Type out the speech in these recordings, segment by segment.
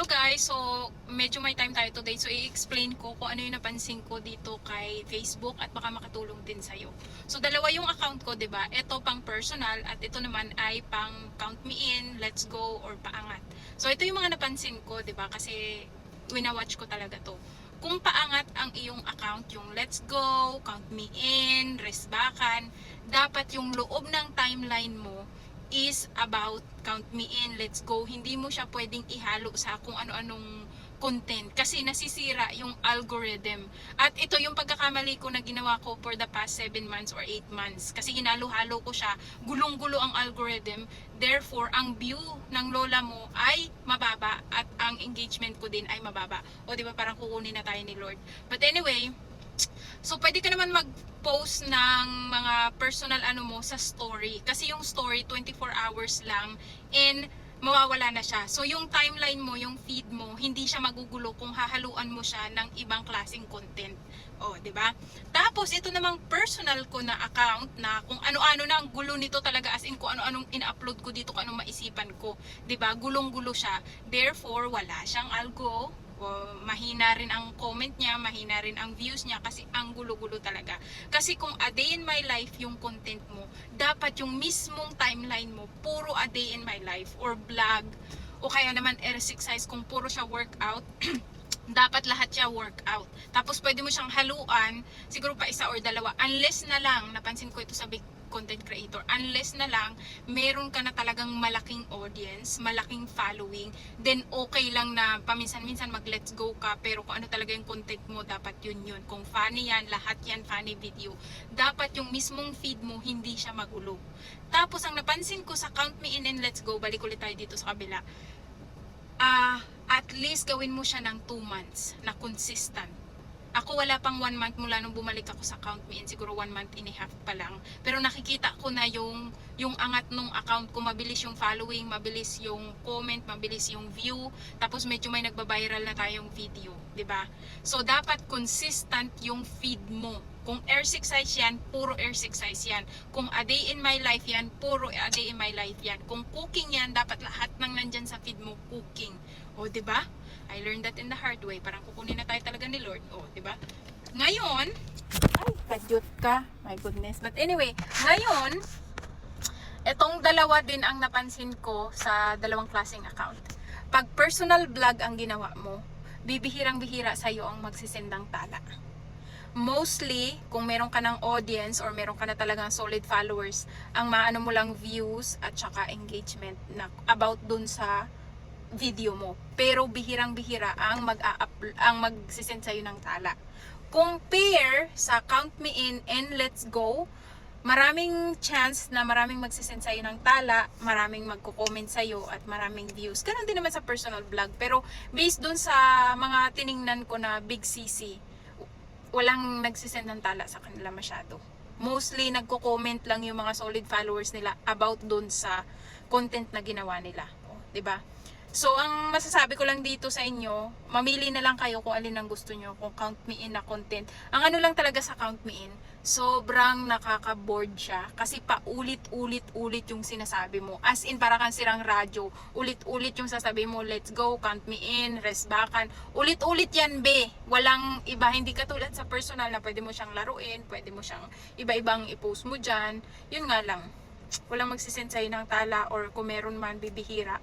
Hello guys, so medyo may time tayo today, so i-explain ko kung ano yung napansin ko dito kay Facebook at baka makatulong din sa'yo. So dalawa yung account ko, 'di ba? Ito pang personal at ito naman ay pang count me in, let's go or paangat. So ito yung mga napansin ko, 'di ba? Kasi winawatch ko talaga 'to. Kung paangat ang iyong account, yung let's go, count me in, resbakan, dapat yung loob ng timeline mo is about count me in, let's go. Hindi mo siya pwedeng ihalo sa kung ano-anong content kasi nasisira yung algorithm. At ito yung pagkakamali ko na ginawa ko for the past 7 months or 8 months. Kasi hinalo-halo ko siya, gulong-gulo ang algorithm. Therefore, ang view ng lola mo ay mababa at ang engagement ko din ay mababa. O di ba parang kukunin na tayo ni Lord. But anyway, so pwede ka naman mag-post ng mga personal ano mo sa story. Kasi yung story 24 hours lang and mawawala na siya. So yung timeline mo, yung feed mo, hindi siya magugulo kung hahaluan mo siya ng ibang klaseng content. O, 'di ba? Tapos ito namang personal ko na account na kung ano-ano na ang gulo nito talaga, as in kung ano-anong ina-upload ko dito, kung anong maisipan ko, 'di ba? Gulong-gulo siya. Therefore, wala siyang algo. Mahina rin ang comment niya, mahina rin ang views niya kasi ang gulo-gulo talaga. Kasi kung a day in my life yung content mo, dapat yung mismong timeline mo, puro a day in my life or vlog o kaya naman exercise kung puro siya workout, dapat lahat siya workout. Tapos pwede mo siyang haluan, siguro pa isa or dalawa, unless na lang, napansin ko ito sa big content creator, unless na lang meron ka na talagang malaking audience, malaking following, then okay lang na paminsan-minsan mag let's go ka, pero kung ano talaga yung content mo, dapat yun. Kung funny yan, lahat yan funny video. Dapat yung mismong feed mo, hindi siya magulo. Tapos ang napansin ko sa count me in and let's go, balik ulit tayo dito sa kabila, at least gawin mo siya ng 2 months na consistent. Ako wala pang 1 month mula nung bumalik ako sa count me in, siguro 1 month and a half pa lang. Pero nakikita ko na yung angat nung account ko, mabilis yung following, mabilis yung comment, mabilis yung view, tapos medyo may nagba-viral na tayong video, 'di ba? So dapat consistent yung feed mo. Kung exercise yan, puro exercise yan. Kung a day in my life yan, puro a day in my life yan. Kung cooking yan, dapat lahat ng nandyan sa feed mo, cooking. O, diba? I learned that in the hard way. Parang kukunin na tayo talaga ni Lord. O, diba? Ngayon, ay, kadyot ka. My goodness. But anyway, ngayon, etong dalawa din ang napansin ko sa dalawang klaseng account. Pag personal vlog ang ginawa mo, bibihirang-bihira sa'yo ang magsisendang tala. Mostly, kung meron ka ng audience or meron ka na talagang solid followers, ang maano mo lang views at saka engagement na about dun sa video mo. Pero bihirang-bihira ang magsisend sa'yo ng tala. Compare sa count me in and let's go, maraming chance na maraming magsisend sa'yo ng tala, maraming magko-comment sa'yo at maraming views. Ganun din naman sa personal vlog. Pero based dun sa mga tiningnan ko na big CC, walang nagsisend ng tala sa kanila masyado. Mostly nagko-comment lang yung mga solid followers nila about dun sa content na ginawa nila. O, 'di ba? So, ang masasabi ko lang dito sa inyo, mamili na lang kayo kung alin ang gusto nyo, kung count me in na content. Ang ano lang talaga sa count me in, sobrang nakaka-bored siya kasi paulit-ulit yung sinasabi mo. As in, para kang sirang radyo. Ulit-ulit yung sasabi mo, let's go, count me in, resbakan. Ulit-ulit yan, be. Walang iba, hindi katulad sa personal na pwede mo siyang laruin, pwede mo siyang iba-ibang i-post mo dyan. Yun nga lang, walang magsisend sa'yo ng tala or kung meron man, bibihira.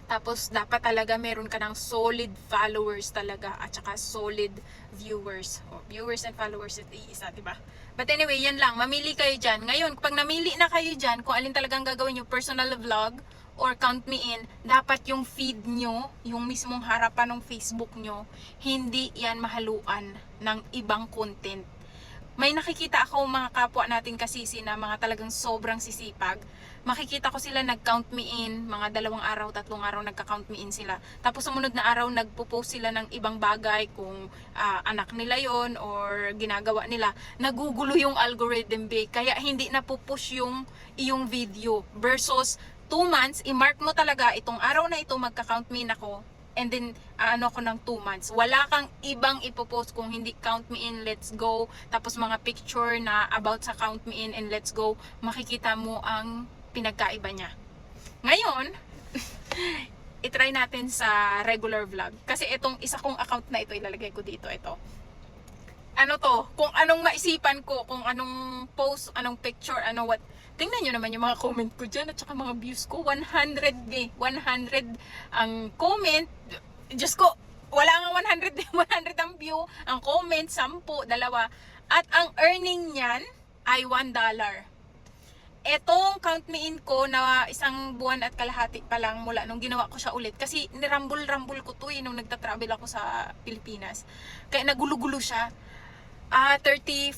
Tapos, dapat talaga meron ka ng solid followers talaga at saka solid viewers. O, viewers and followers at iisa, diba? But anyway, yan lang. Mamili kayo dyan. Ngayon, pag namili na kayo dyan, kung alin talagang gagawin nyo, personal vlog or count me in, dapat yung feed nyo, yung mismong harapan ng Facebook nyo, hindi yan mahaluan ng ibang content. May nakikita ako mga kapwa natin kasisi na mga talagang sobrang sisipag. Makikita ko sila nag-count me in, mga 2 araw, 3 araw nagka-count me in sila. Tapos sumunod na araw nagpo-post sila ng ibang bagay kung anak nila yon or ginagawa nila. Nagugulo yung algorithm, be. Kaya hindi na pupush yung iyong video. Versus 2 months, i-mark mo talaga itong araw na ito magka-count me in ako. And then, ano ko ng 2 months. Wala kang ibang ipopost kung hindi count me in, let's go. Tapos mga picture na about sa count me in and let's go. Makikita mo ang pinagkaiba niya. Ngayon, itry natin sa regular vlog. Kasi itong isa kong account na ito, ilalagay ko dito, ito. Ano to, kung anong maisipan ko, kung anong post, anong picture, ano what. Tingnan nyo naman yung mga comment ko dyan at saka mga views ko. 100 ang comment. Diyos ko, wala nga 100 ang view. Ang comment, 10, 2. At ang earning niyan ay $1. Etong count me in ko na isang buwan at kalahati pa lang mula nung ginawa ko siya ulit. Kasi nirambol-rambol ko to nung nagta-travel ako sa Pilipinas. Kaya nagulo-gulo siya. $34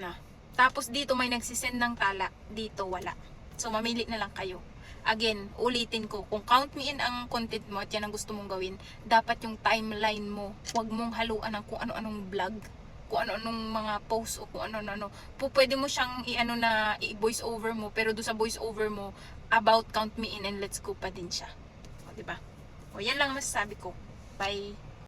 na. Tapos dito may nagsisend ng tala. Dito wala. So mamili na lang kayo. Again, ulitin ko. Kung count me in ang content mo at yan ang gusto mong gawin, dapat yung timeline mo, huwag mong haluan ng kung ano-anong vlog, kung ano-anong mga post o kung ano-ano. Pwede mo siyang i-voice over mo, pero do sa voice over mo, about count me in and let's go pa din siya. O, diba? O, yan lang masasabi ko. Bye!